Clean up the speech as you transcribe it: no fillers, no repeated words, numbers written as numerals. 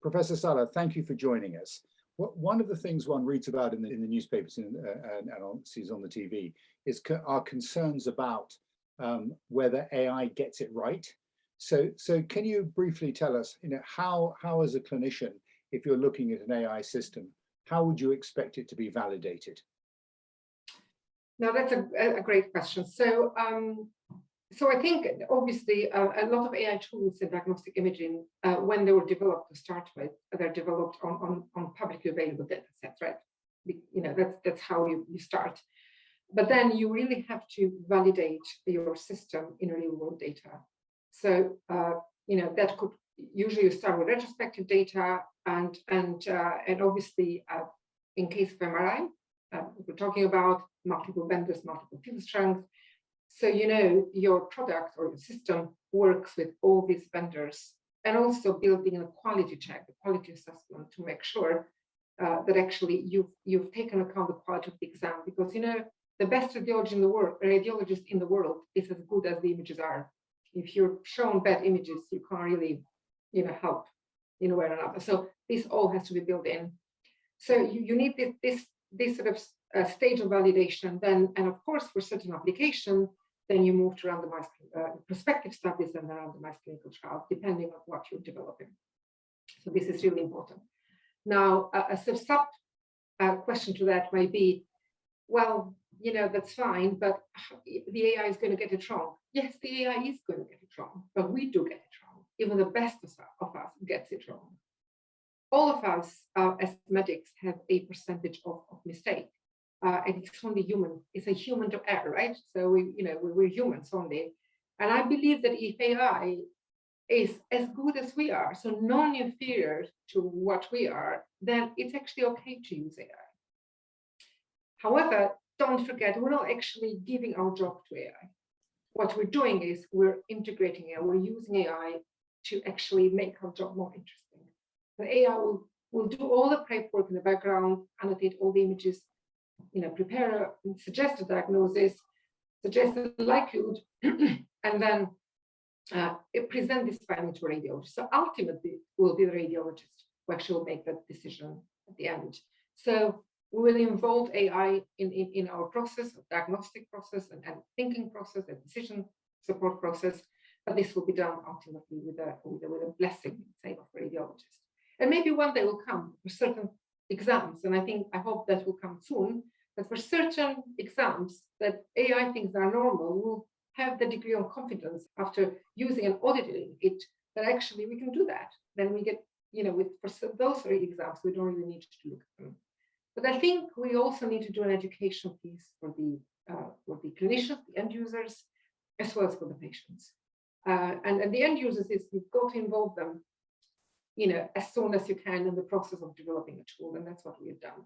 Professor Sala, thank you for joining us. One of the things one reads about in the newspapers and sees on the TV is our concerns about whether AI gets it right. So can you briefly tell us, how as a clinician, if you're looking at an AI system, how would you expect it to be validated? Now, that's a great question. So I think obviously a lot of AI tools in diagnostic imaging, when they were developed to start with, they're developed on publicly available data sets, right? That's how you start. But then you really have to validate your system in real world data. So that could usually start with retrospective data, and obviously in case of MRI, we're talking about multiple vendors, multiple field strengths. So your product or your system works with all these vendors, and also building a quality check, a quality assessment to make sure that actually you've taken account the quality of the exam, because the best radiologist in the world is as good as the images are. If you're shown bad images, you can't really help in a way or another. So this all has to be built in. So you need this sort of stage of validation. Then, and of course, for certain application, then you move to randomized prospective studies and then randomized clinical trials, depending on what you're developing. So this is really important. Now, a sub question to that might be, well, that's fine, but the AI is going to get it wrong. Yes, the AI is going to get it wrong, but we do get it wrong. Even the best of us gets it wrong. All of us as medics have a percentage of mistake. And it's only human. It's a human to error, right? So we're humans only. And I believe that if AI is as good as we are, so non-inferior to what we are, then it's actually okay to use AI. However, don't forget, we're not actually giving our job to AI. What we're doing is we're integrating AI. We're using AI to actually make our job more interesting. The AI will do all the prep work in the background, annotate all the images, prepare a suggested diagnosis, suggest the likelihood, and then present this finding to a radiologist. So ultimately, it will be the radiologist who actually will make that decision at the end. So we will involve AI in our process, diagnostic process and thinking process, and decision support process, but this will be done ultimately with a blessing, say, of a radiologist. And maybe one day will come for certain exams, and I hope that will come soon, that for certain exams that AI thinks are normal, will have the degree of confidence after using and auditing it, that actually we can do that. Then we get, for those 3 exams, we don't really need to look at them. But I think we also need to do an education piece for the clinicians, the end users, as well as for the patients. And the end users is you've got to involve them, as soon as you can in the process of developing a tool, and that's what we have done.